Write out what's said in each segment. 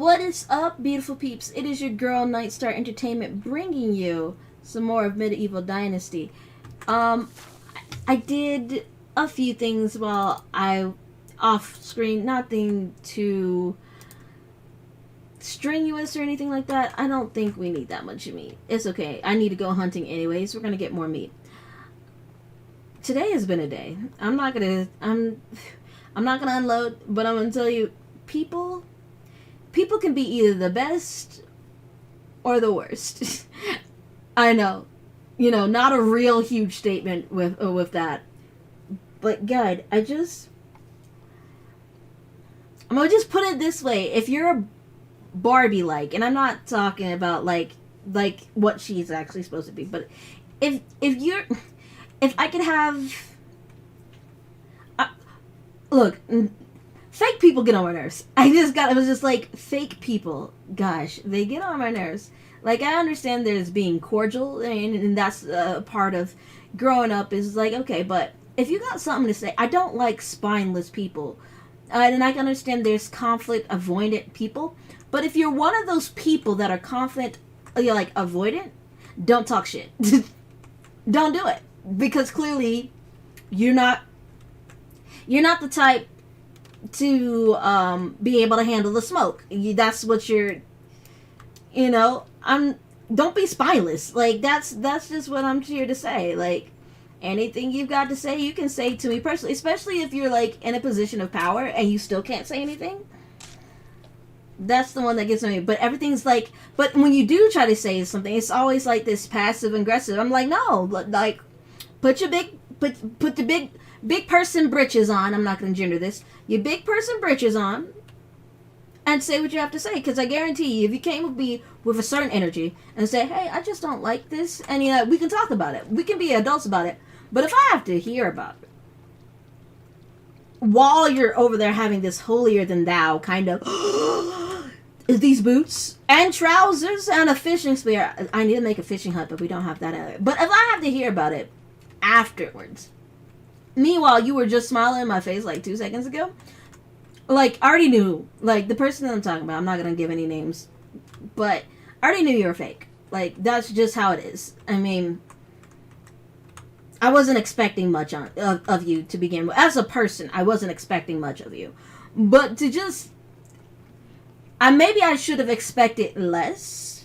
What is up, beautiful peeps? It is your girl Nightstar Entertainment bringing you some more of Medieval Dynasty. I did a few things while I off screen, nothing too strenuous or anything like that. I don't think we need that much meat. It's okay. I need to go hunting anyways. We're gonna get more meat. Today has been a day. I'm not gonna unload, but I'm gonna tell you, people can be either the best or the worst. I know, not a real huge statement with that, but God, I'm gonna just put it this way: if you're a Barbie and I'm not talking about like what she's actually supposed to be, but if I could have, look. Fake people get on my nerves. It was just like, fake people, gosh, they get on my nerves. Like, I understand there's being cordial, and that's part of growing up, is like, okay, but if you got something to say, I don't like spineless people. And I can understand there's conflict avoidant people, but if you're one of those people that are conflict, avoidant, don't talk shit. Don't do it. Because clearly, you're not the type to be able to handle the smoke. That's what you're, don't be spineless. Like, that's just what I'm here to say. Like, anything you've got to say, you can say to me personally, especially if you're like in a position of power and you still can't say anything. That's the one that gets me. But everything's like, but when you do try to say something, it's always like this passive aggressive. I'm like, no, like, put the big person britches on. I'm not going to gender this. Your big person britches on and say what you have to say. Because I guarantee you, if you came with me with a certain energy and say, hey, I just don't like this, and we can talk about it. We can be adults about it. But if I have to hear about it while you're over there having this holier than thou kind of these boots and trousers and a fishing spear. I need to make a fishing hut, but we don't have that either. But if I have to hear about it afterwards, meanwhile, you were just smiling in my face like 2 seconds ago. Like, I already knew. Like, the person that I'm talking about, I'm not going to give any names. But I already knew you were fake. Like, that's just how it is. I mean, I wasn't expecting much of you to begin with. As a person, I wasn't expecting much of you. But to just... maybe I should have expected less.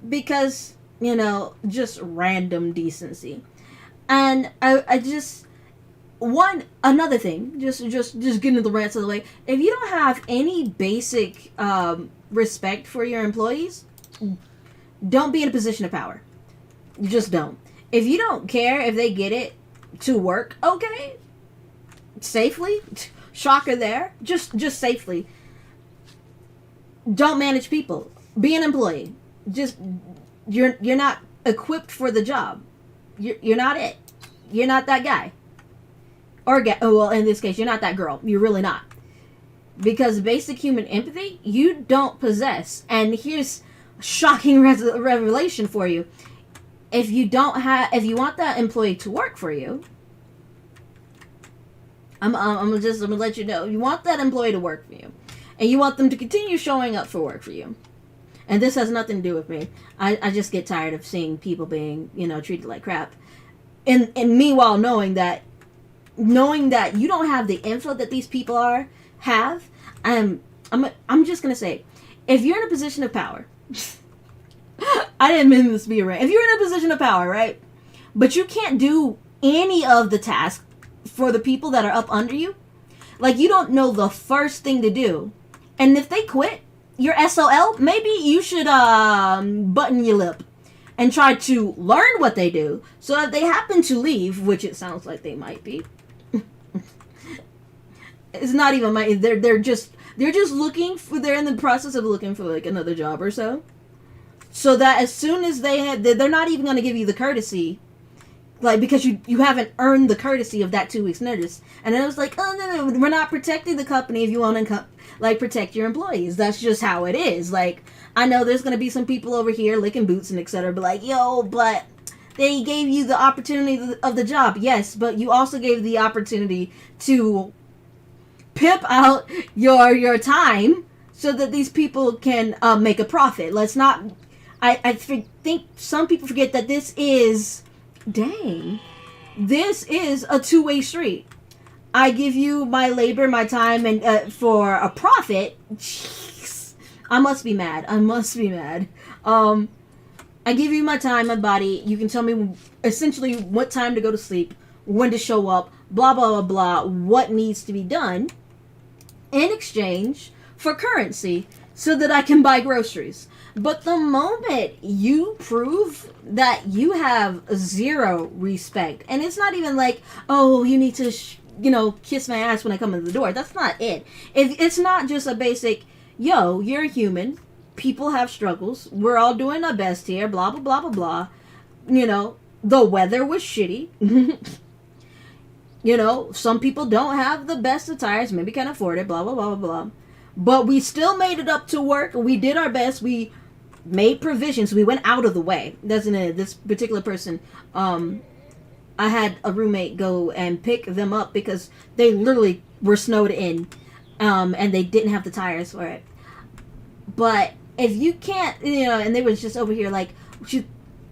Because, just random decency. And I just... another thing, just getting the rants out of the way. If you don't have any basic respect for your employees, don't be in a position of power. You just don't. If you don't care if they get it to work, okay, safely, shocker there, just safely. Don't manage people. Be an employee. You're not equipped for the job. You're not it. You're not that guy. Well, in this case, you're not that girl. You're really not. Because basic human empathy, you don't possess. And here's a shocking revelation for you. If you want that employee to work for you, I'm gonna let you know. You want that employee to work for you. And you want them to continue showing up for work for you. And this has nothing to do with me. I just get tired of seeing people being, treated like crap. And meanwhile, knowing that you don't have the info that these people have, I'm just gonna say, if you're in a position of power, I didn't mean this to be a rant. If you're in a position of power, right, but you can't do any of the tasks for the people that are up under you, like you don't know the first thing to do, and if they quit, your SOL, maybe you should button your lip and try to learn what they do, so if they happen to leave, which it sounds like they might be. It's not even they're just they're in the process of looking for like another job or so that as soon as they're not even going to give you the courtesy, like, because you haven't earned the courtesy of that 2 weeks notice. And then it was like, oh no, we're not protecting the company if you want to protect your employees. That's just how it is. Like, I know there's going to be some people over here licking boots and etc. But like, yo, but they gave you the opportunity of the job. Yes, but you also gave the opportunity to pimp out your time so that these people can make a profit. Let's not. I think some people forget that this is, dang, this is a two-way street. I give you my labor, my time, and for a profit. Jeez, I must be mad. I must be mad. I give you my time, my body. You can tell me essentially what time to go to sleep, when to show up, blah, blah, blah, blah, what needs to be done in exchange for currency so that I can buy groceries. But the moment you prove that you have zero respect, and it's not even like, oh, you need to, kiss my ass when I come in the door. That's not it. It's not just a basic, yo, you're a human. People have struggles. We're all doing our best here. Blah, blah, blah, blah, blah. The weather was shitty. Some people don't have the best attires. Maybe can't afford it. Blah, blah, blah, blah, blah. But we still made it up to work. We did our best. We made provisions. We went out of the way. Doesn't it? This particular person, I had a roommate go and pick them up because they literally were snowed in, and they didn't have the tires for it. But if you can't, and they was just over here like,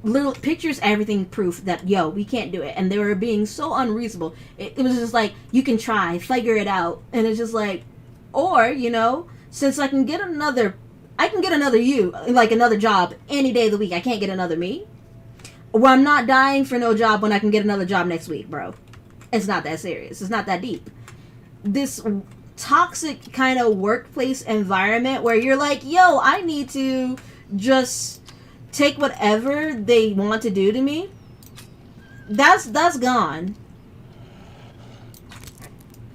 little pictures, everything proof that, yo, we can't do it. And they were being so unreasonable. It was just like, you can try, figure it out. And it's just like, or, since I can get another you, like another job any day of the week. I can't get another me. Well, I'm not dying for no job when I can get another job next week, bro. It's not that serious. It's not that deep. This toxic kind of workplace environment where you're like, yo, I need to just take whatever they want to do to me. That's gone.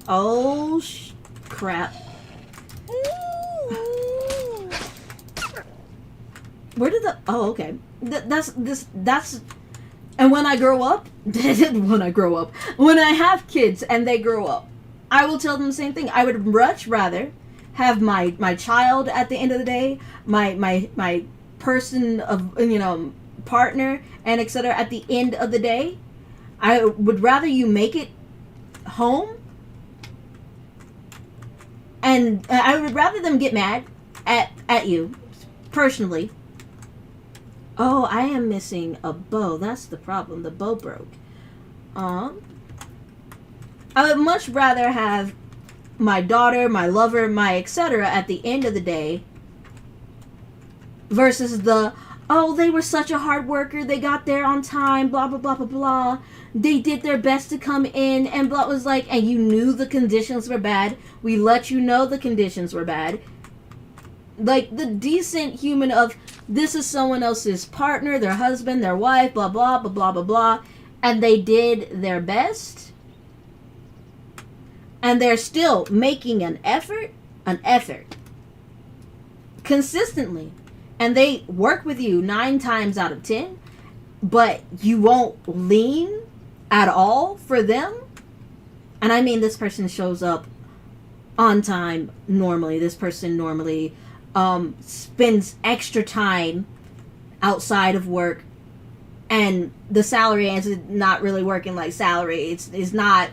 Oh, crap. Where did okay. That's, and when I grow up, when I have kids and they grow up, I will tell them the same thing. I would much rather have my child at the end of the day, my person of, partner and etc. at the end of the day. I would rather you make it home, and I would rather them get mad at you personally. Oh, I am missing a bow. That's the problem. The bow broke. I would much rather have my daughter, my lover, my etc. at the end of the day versus they were such a hard worker. They got there on time, blah, blah, blah, blah, blah. They did their best to come in, and blah was like, and you knew the conditions were bad. We let you know the conditions were bad. Like, the decent human of, this is someone else's partner, their husband, their wife, blah, blah, blah, blah, blah, blah. And they did their best. And they're still making an effort, consistently. And they work with you 9 times out of 10, but you won't lean at all for them. And I mean, this person shows up on time normally. This person normally spends extra time outside of work, and the salary is not really working like salary. It's not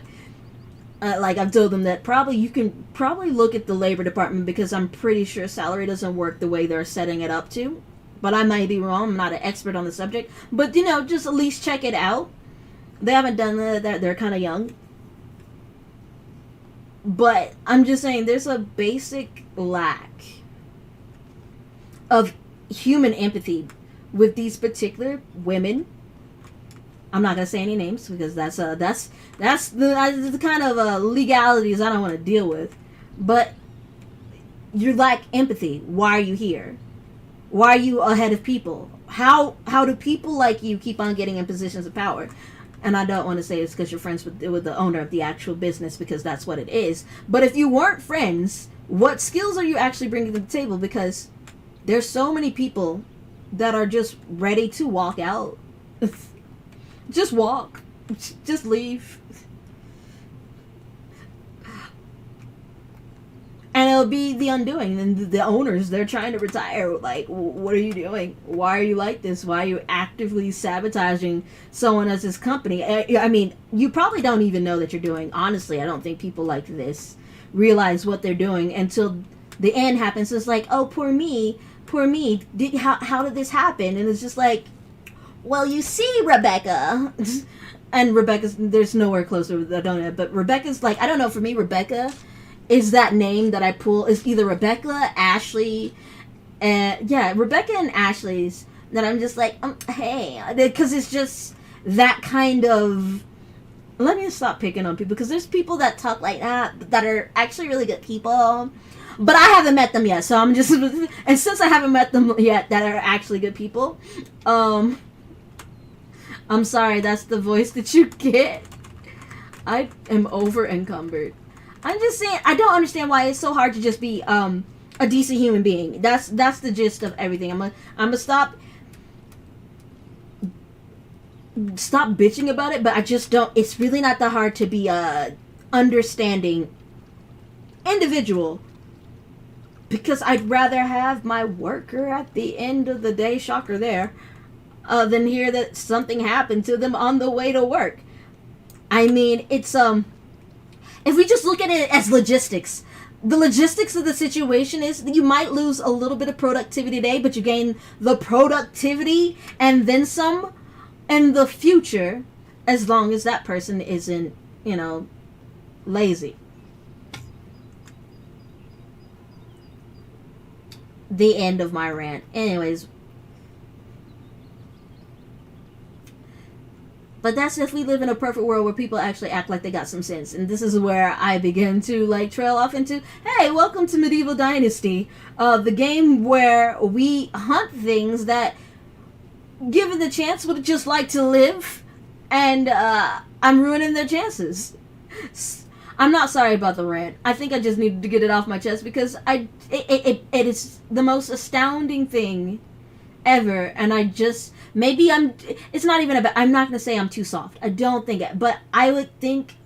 like I've told them that you can probably look at the labor department, because I'm pretty sure salary doesn't work the way they're setting it up to. But I might be wrong. I'm not an expert on the subject. But, just at least check it out. They haven't done that. They're kind of young. But I'm just saying, there's a basic lack of human empathy with these particular women. I'm not gonna say any names, because that's the kind of legalities I don't want to deal with. But you lack empathy. Why are you here? Why are you ahead of people? How do people like you keep on getting in positions of power? And I don't want to say it's because you're friends with the owner of the actual business, because that's what it is. But if you weren't friends, what skills are you actually bringing to the table? Because there's so many people that are just ready to walk out. Just walk. Just leave. And it'll be the undoing. And the owners, they're trying to retire. Like, what are you doing? Why are you like this? Why are you actively sabotaging someone else's company? I mean, you probably don't even know that you're doing. Honestly, I don't think people like this realize what they're doing until the end happens. So it's like, oh, poor me, poor me. How did this happen? And it's just like, well, you see, Rebecca. And Rebecca's, there's nowhere closer that I don't know, but Rebecca's like, I don't know, for me, Rebecca is that name that I pull, is either Rebecca, Ashley, and yeah, Rebecca and Ashley's, that I'm just like, hey, because it's just that kind of, let me stop picking on people, because there's people that talk like that are actually really good people, but I haven't met them yet, so I'm just, and since I haven't met them yet that are actually good people, I'm sorry, that's the voice that you get. I am over encumbered. I'm just saying, I don't understand why it's so hard to just be a decent human being. That's the gist of everything. I'm gonna stop bitching about it, but I just don't. It's really not that hard to be a understanding individual, because I'd rather have my worker at the end of the day, shocker there, than hear that something happened to them on the way to work. I mean, it's if we just look at it as logistics, the logistics of the situation is you might lose a little bit of productivity today, but you gain the productivity and then some in the future, as long as that person isn't, lazy. The end of my rant. Anyways, but that's if we live in a perfect world where people actually act like they got some sense. And this is where I begin to trail off into, hey, welcome to Medieval Dynasty, the game where we hunt things that, given the chance, would just like to live, and I'm ruining their chances. I'm not sorry about the rant. I think I just needed to get it off my chest, because it is the most astounding thing ever, and it's not even about, I'm not going to say I'm too soft. I don't think it, but I think,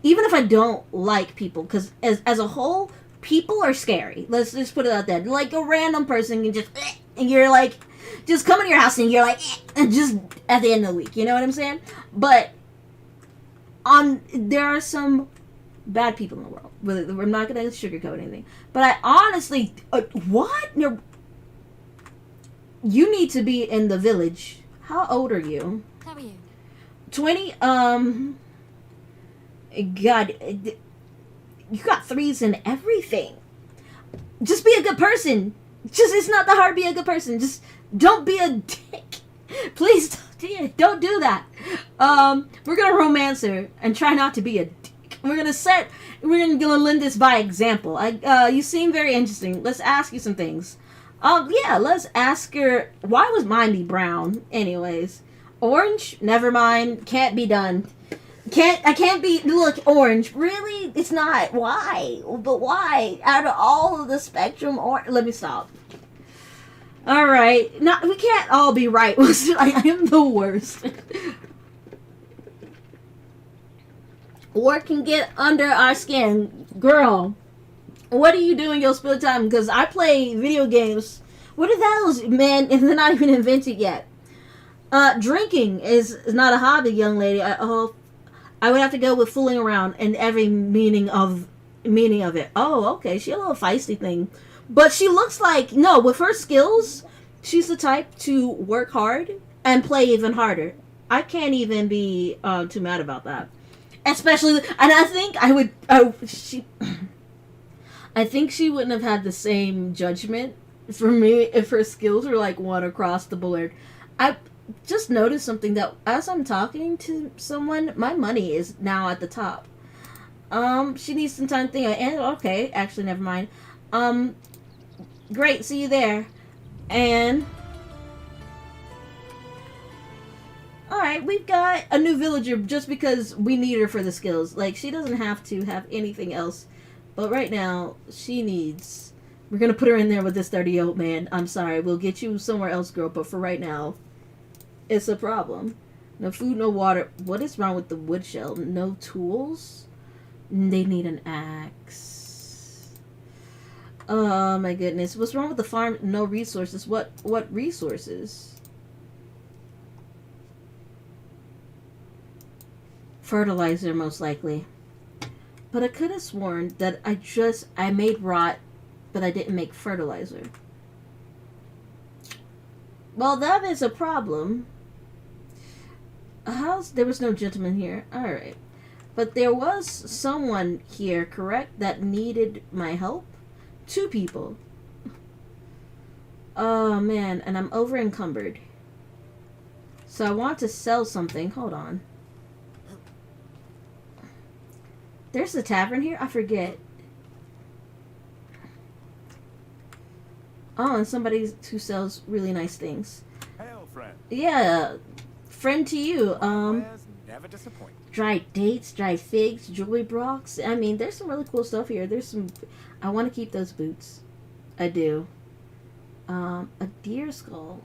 even if I don't like people, because as a whole, people are scary. Let's just put it out there. Like a random person can and you're like, just come into your house and you're like, and just at the end of the week, you know what I'm saying? But there are some bad people in the world. I'm not going to sugarcoat anything. But I honestly, what? You need to be in the village. How old are you? How are you? 20? God, you got threes in everything. Just be a good person. It's not that hard to be a good person. Just don't be a dick. Please don't do that. We're gonna romance her and try not to be a dick. We're gonna lend this by example. You seem very interesting. Let's ask you some things. Yeah, let's ask her, why was mine be brown? Anyways. Orange? Never mind. Can't be done. I can't be, look, orange. Really? It's not. Why? But why? Out of all of the spectrum, let me stop. Alright. No, we can't all be right. I am the worst. What can get under our skin? Girl. What do you do in your spare time? Because I play video games. What are those, man? And they're not even invented yet. Drinking is not a hobby, young lady. I would have to go with fooling around in every meaning of it. Oh, okay. She a little feisty thing. But she looks like, no, with her skills, she's the type to work hard and play even harder. I can't even be too mad about that. Especially, and I think I think she wouldn't have had the same judgment for me if her skills were like one across the board. I just noticed something, that as I'm talking to someone, my money is now at the top. She needs some time to think. And okay, actually, never mind. Great, see you there. And alright, we've got a new villager just because we need her for the skills. Like, she doesn't have to have anything else. But right now, we're gonna put her in there with this 30-year-old man. I'm sorry, we'll get you somewhere else, girl, but for right now, it's a problem. No food, no water. What is wrong with the wood shell? No tools? They need an axe. Oh my goodness. What's wrong with the farm? No resources. What resources? Fertilizer, most likely. But I could have sworn that I made rot, but I didn't make fertilizer. Well, that is a problem. There was no gentleman here. Alright. But there was someone here, correct, that needed my help? 2 people. Oh, man. And I'm over encumbered. So I want to sell something. Hold on. There's a tavern here? I forget. Oh, and somebody who sells really nice things. Hail, friend. Yeah, friend to you. Never disappoint. Dried dates, dried figs, jewelry blocks. I mean, there's some really cool stuff here. I want to keep those boots. I do. A deer skull.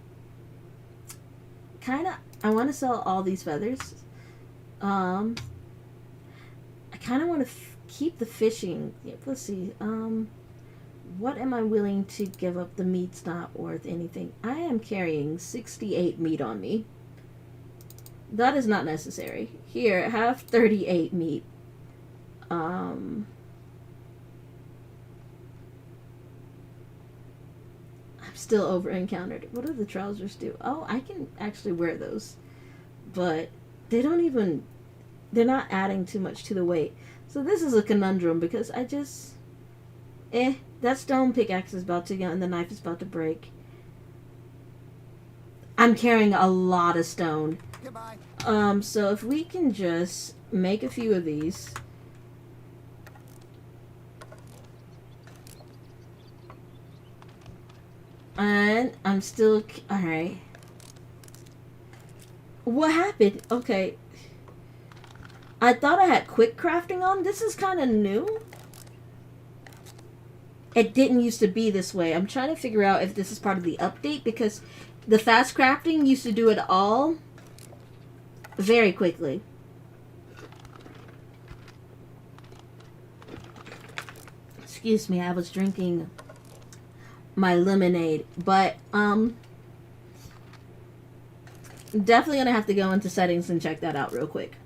I want to sell all these feathers. I kind of want to keep the fishing. Yep, let's see. What am I willing to give up? The meat's not worth anything. I am carrying 68 meat on me. That is not necessary. Here, have 38 meat. I'm still over encountered. What do the trousers do? Oh, I can actually wear those. But they're not adding too much to the weight. So this is a conundrum because that stone pickaxe is about to go and the knife is about to break. I'm carrying a lot of stone. Goodbye. So if we can just make a few of these. And I'm still... Alright. What happened? Okay. I thought I had quick crafting on. This is kind of new. It didn't used to be this way. I'm trying to figure out if this is part of the update because the fast crafting used to do it all very quickly. Excuse me, I was drinking my lemonade, but definitely gonna have to go into settings and check that out real quick.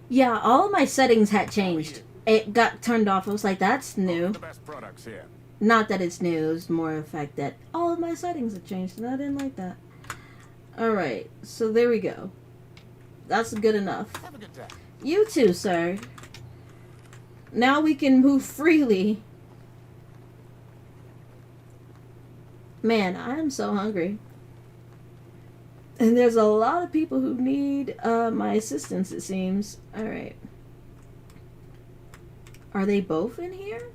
Yeah, all of my settings had changed. It got turned off. I was like, that's new. The best products here. Not that it's new, it's more the fact that all of my settings have changed, and I didn't like that. Alright, so there we go. That's good enough. Have a good day. You too, sir. Now we can move freely. Man, I am so hungry. And there's a lot of people who need my assistance, it seems. Alright. Are they both in here?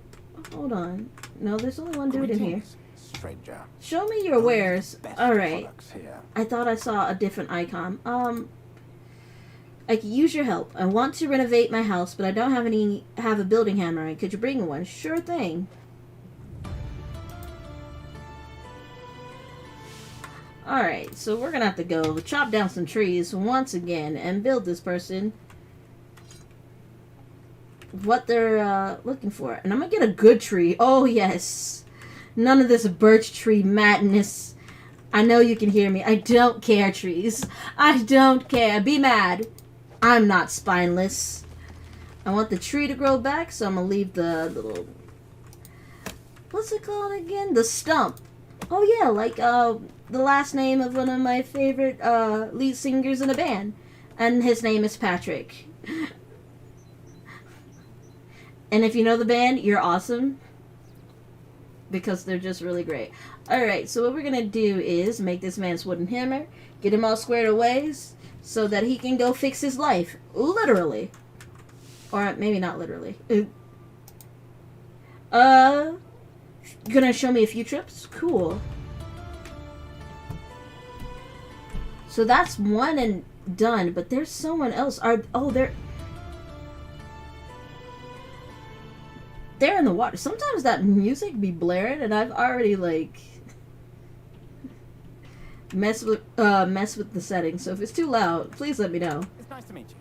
Hold on. No, there's only one dude in here. Stranger. Show me your wares. Alright. Here. I thought I saw a different icon. I could use your help. I want to renovate my house, but I don't have a building hammer. Could you bring one? Sure thing. Alright, so we're gonna have to go chop down some trees once again and build this person what they're looking for. And I'm gonna get a good tree. Oh, yes. None of this birch tree madness. I know you can hear me. I don't care, trees. I don't care. Be mad. I'm not spineless. I want the tree to grow back, so I'm gonna leave the little... What's it called again? The stump. Oh, yeah, like, the last name of one of my favorite, lead singers in a band. And his name is Patrick. And if you know the band, you're awesome. Because they're just really great. Alright, so what we're gonna do is make this man's wooden hammer, get him all squared away, so that he can go fix his life. Literally. Or maybe not literally. Gonna show me a few trips? Cool. So that's one and done, but there's someone else. They're in the water. Sometimes that music be blaring, and I've already like mess with the settings. So if it's too loud, please let me know. It's nice to meet you.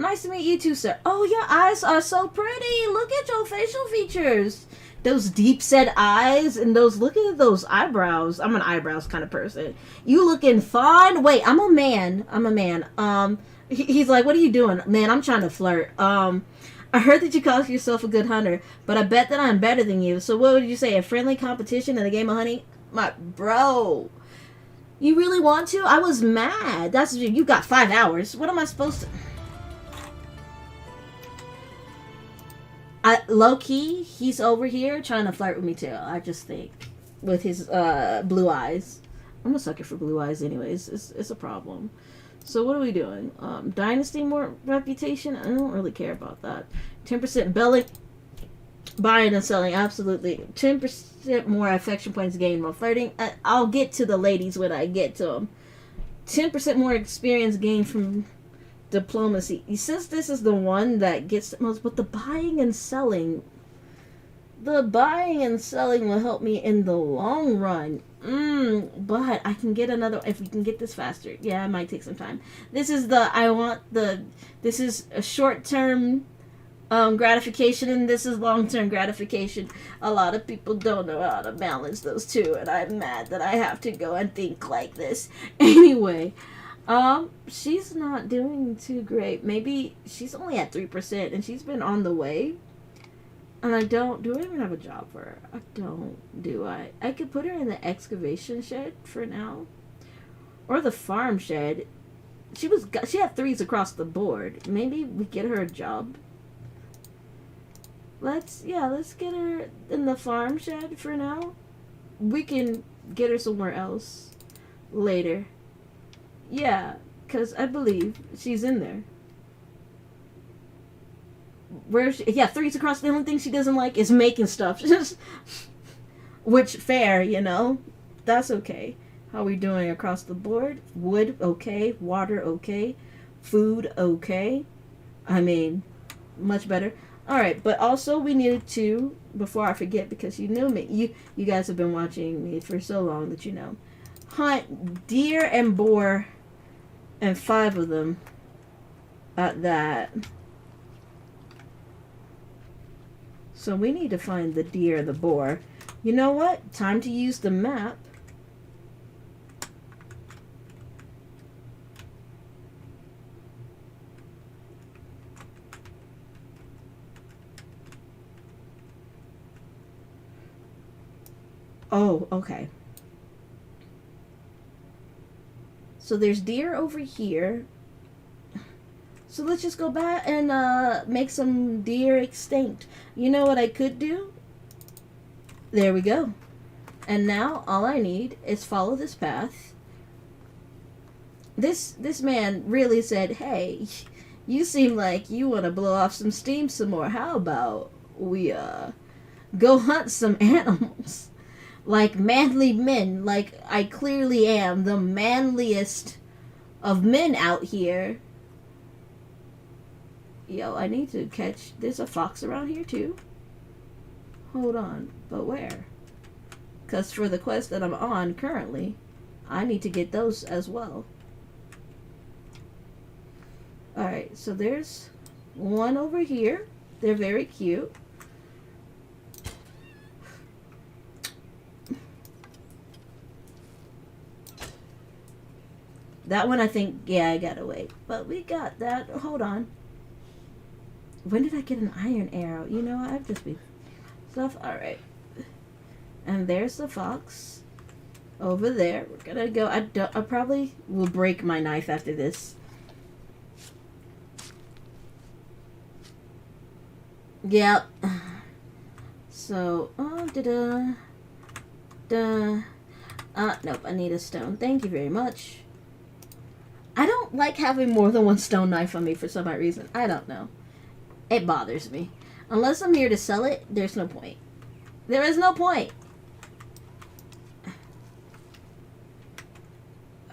Nice to meet you too, sir. Oh, your eyes are so pretty. Look at your facial features. Those deep set eyes and look at those eyebrows. I'm an eyebrows kind of person. You looking fine. Wait, I'm a man. He's like, what are you doing? Man, I'm trying to flirt. I heard that you call yourself a good hunter, but I bet that I'm better than you. So what would you say? A friendly competition in a game of honey? My bro. You really want to? I was mad. That's you got 5 hours. What am I supposed to? Low key, he's over here trying to flirt with me too. I just think with his blue eyes. I'm a sucker for blue eyes, anyways. It's a problem. So what are we doing? Dynasty more reputation? I don't really care about that. 10% belly buying and selling, absolutely. 10% more affection points gained while flirting. I'll get to the ladies when I get to them. 10% more experience gained from diplomacy. Since this is the one that gets the most, but the buying and selling will help me in the long run. But I can get another, if we can get this faster. Yeah, it might take some time. This is this is a short-term gratification, and this is long-term gratification. A lot of people don't know how to balance those two, and I'm mad that I have to go and think like this. Anyway, she's not doing too great. Maybe she's only at 3%, and she's been on the way. And do I even have a job for her? I don't, do I? I could put her in the excavation shed for now. Or the farm shed. She had 3s across the board. Maybe we get her a job. Let's get her in the farm shed for now. We can get her somewhere else later. Yeah, because I believe she's in there. Where she, yeah, 3s across. The only thing she doesn't like is making stuff. Which, fair, you know. That's okay. How are we doing across the board? Wood, okay. Water, okay. Food, okay. I mean, much better. Alright, but also we needed to, before I forget, because you know me, you guys have been watching me for so long that you know. Hunt deer and boar, and 5 of them at that. So we need to find the deer and the boar. You know what? Time to use the map. Oh, okay. So there's deer over here. So let's just go back and make some deer extinct. You know what I could do? There we go. And now all I need is follow this path. This man really said, hey, you seem like you want to blow off some steam some more. How about we go hunt some animals? Like manly men. Like I clearly am the manliest of men out here. Yo, I need to catch... There's a fox around here, too. Hold on. But where? Because for the quest that I'm on currently, I need to get those as well. Alright, so there's one over here. They're very cute. That one, I think... Yeah, I gotta wait. But we got that. Hold on. When did I get an iron arrow? You know, I've just been stuff. Alright. And there's the fox. Over there. We're gonna go. I probably will break my knife after this. Yep. So, nope, I need a stone. Thank you very much. I don't like having more than one stone knife on me for some odd reason. I don't know. It bothers me. Unless I'm here to sell it, there's no point. There is no point.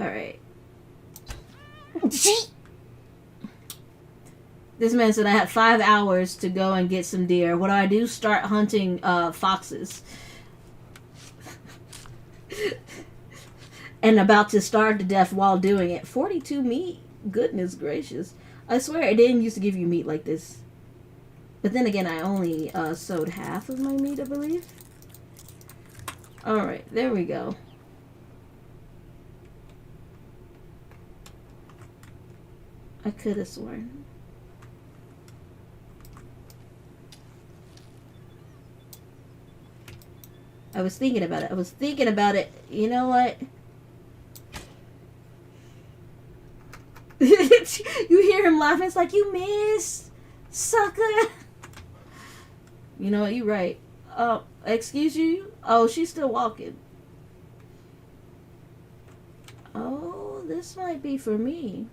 Alright. This man said I had 5 hours to go and get some deer. What do? Start hunting foxes. And about to starve to death while doing it. 42 meat? Goodness gracious. I swear it didn't used to give you meat like this. But then again, I only sowed half of my meat, I believe. Alright, there we go. I could have sworn. I was thinking about it. I was thinking about it. You know what? You hear him laughing. It's like, you missed, sucker. You know what? You're right. Excuse you? Oh, she's still walking. Oh, this might be for me.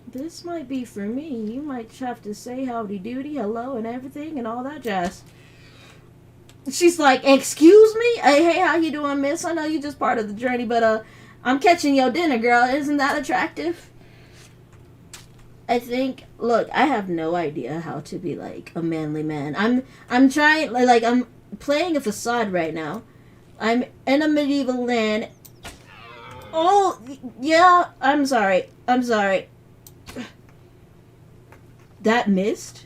This might be for me. You might have to say howdy doody, hello, and everything, and all that jazz. She's like, excuse me? Hey, how you doing, miss? I know you just part of the journey, but, I'm catching your dinner, girl. Isn't that attractive? I think, look, I have no idea how to be, like, a manly man. I'm trying, like, I'm playing a facade right now. I'm in a medieval land. Oh, yeah, I'm sorry. That missed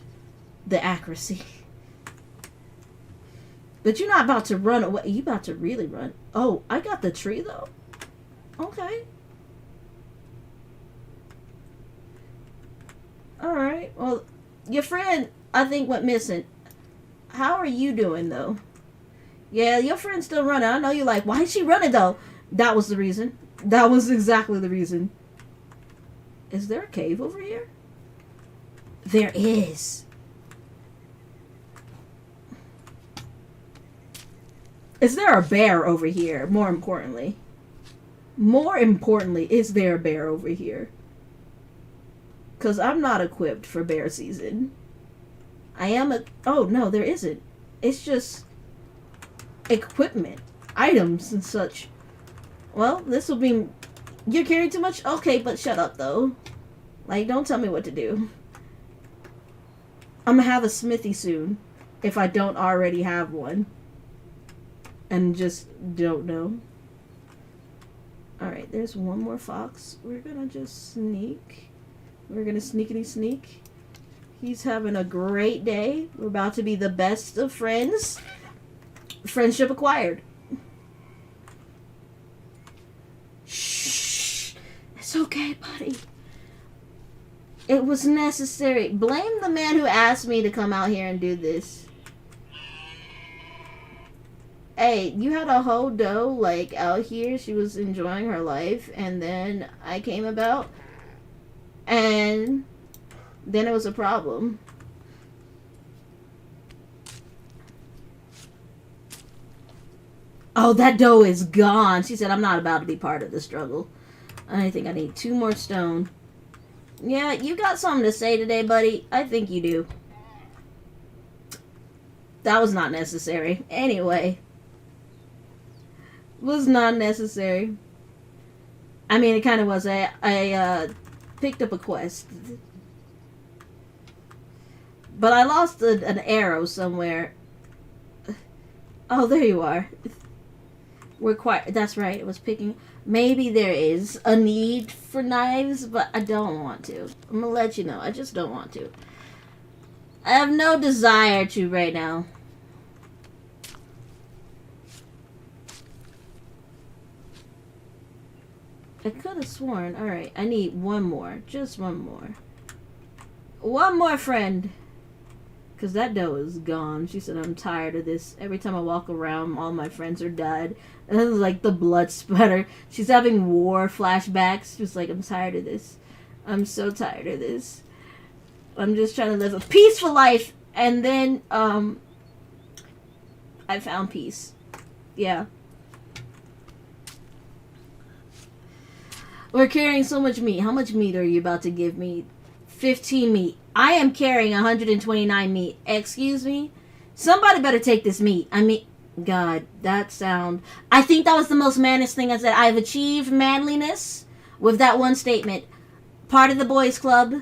the accuracy. But you're not about to run away. You about to really run. Oh, I got the tree, though. Okay. Alright, well, your friend, I think, went missing. How are you doing, though? Yeah, your friend's still running. I know you're like, why is she running, though? That was the reason. That was exactly the reason. Is there a cave over here? There is. Is there a bear over here, more importantly? More importantly, is there a bear over here? Because I'm not equipped for bear season. I am a... Oh, no, there isn't. It's just equipment, items, and such. Well, this will be... You're carrying too much? Okay, but shut up, though. Like, don't tell me what to do. I'm gonna have a smithy soon, if I don't already have one. And just don't know. Alright, there's one more fox. We're gonna just sneak. We're gonna sneakity sneak. He's having a great day. We're about to be the best of friends. Friendship acquired. Shh. It's okay, buddy. It was necessary. Blame the man who asked me to come out here and do this. Hey, you had a whole doe, like, out here. She was enjoying her life. And then I came about. And then it was a problem. Oh, that doe is gone. She said, I'm not about to be part of the struggle. I think I need 2 more stone. Yeah, you got something to say today, buddy. I think you do. That was not necessary. Anyway. Was not necessary. I mean, it kind of was. I picked up a quest. But I lost an arrow somewhere. Oh, there you are. We're quite... That's right, it was picking... Maybe there is a need for knives, but I don't want to. I'm gonna let you know. I just don't want to. I have no desire to right now. I could have sworn. Alright, I need one more. Just one more. One more, friend. Because that doe is gone. She said, I'm tired of this. Every time I walk around, all my friends are dead. And then like the blood splatter. She's having war flashbacks. She's like, I'm tired of this. I'm so tired of this. I'm just trying to live a peaceful life. And then, I found peace. Yeah. We're carrying so much meat. How much meat are you about to give me? 15 meat. I am carrying 129 meat. Excuse me? Somebody better take this meat. I mean, God, that sound... I think that was the most mannish thing I said. I've achieved manliness with that one statement. Part of the boys club.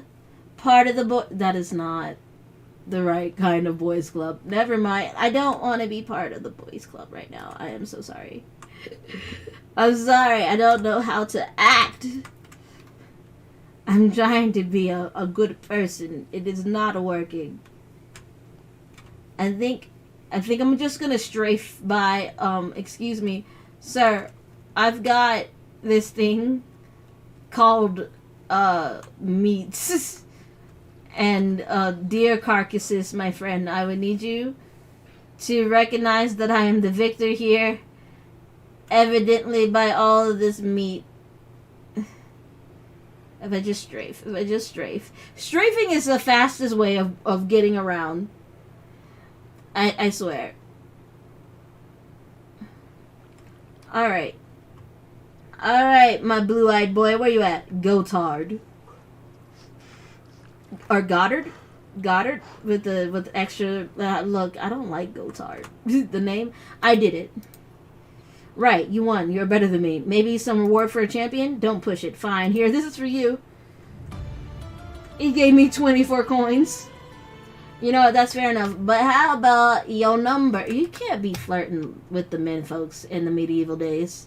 Part of the boy... That is not the right kind of boys club. Never mind. I don't want to be part of the boys club right now. I am so sorry. I'm sorry. I don't know how to act. I'm trying to be a good person. It is not working. I think I'm just gonna strafe by. Excuse me, sir. I've got this thing called meats and deer carcasses, my friend. I would need you to recognize that I am the victor here, evidently by all of this meat. If I just strafe. Strafing is the fastest way of getting around. I swear. Alright. Alright, my blue-eyed boy. Where you at? Gotard. Or Goddard? Goddard? With the extra... look, I don't like Gotard. The name? I did it. Right, you won. You're better than me. Maybe some reward for a champion? Don't push it. Fine. Here, this is for you. He gave me 24 coins. You know what? That's fair enough. But how about your number? You can't be flirting with the men folks in the medieval days.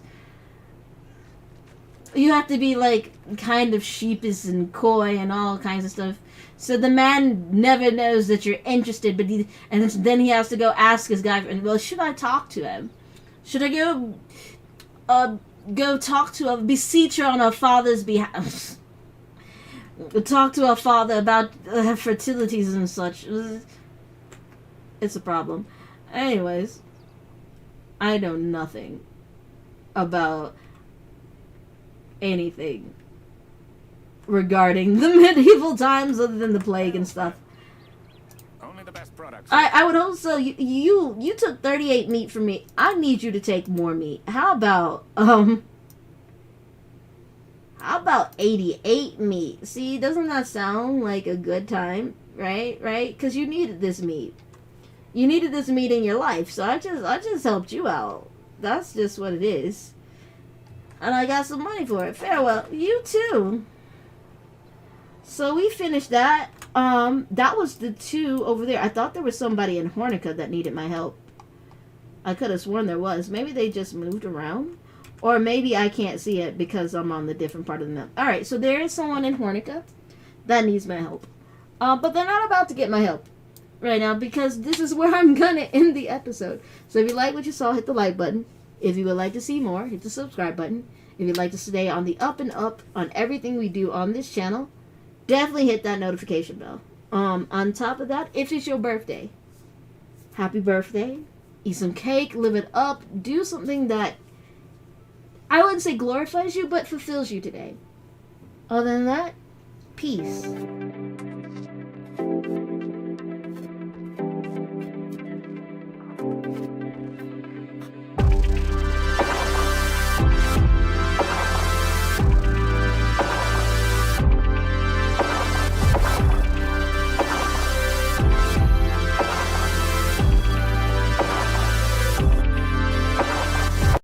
You have to be, like, kind of sheepish and coy and all kinds of stuff. So the man never knows that you're interested, but then he has to go ask his guy, well, should I talk to him? Should I go talk to her, beseech her on her father's behalf? Talk to her father about her fertilities and such. It's a problem. Anyways, I know nothing about anything regarding the medieval times other than the plague and stuff. Only the best products. I would hope so. You took 38 meat from me. I need you to take more meat. How about 88 meat? See, doesn't that sound like a good time? Right? Because you needed this meat. You needed this meat in your life, so I just helped you out. That's just what it is. And I got some money for it. Farewell. You too. So we finished that. That was the two over there. I thought there was somebody in Hornica that needed my help. I could have sworn there was. Maybe they just moved around. Or maybe I can't see it because I'm on the different part of the map. Alright, so there is someone in Hornica that needs my help. But they're not about to get my help right now because this is where I'm gonna end the episode. So if you like what you saw, hit the like button. If you would like to see more, hit the subscribe button. If you'd like to stay on the up and up on everything we do on this channel, definitely hit that notification bell. On top of that, if it's your birthday, happy birthday. Eat some cake, live it up, do something that I wouldn't say glorifies you, but fulfills you today. Other than that, peace.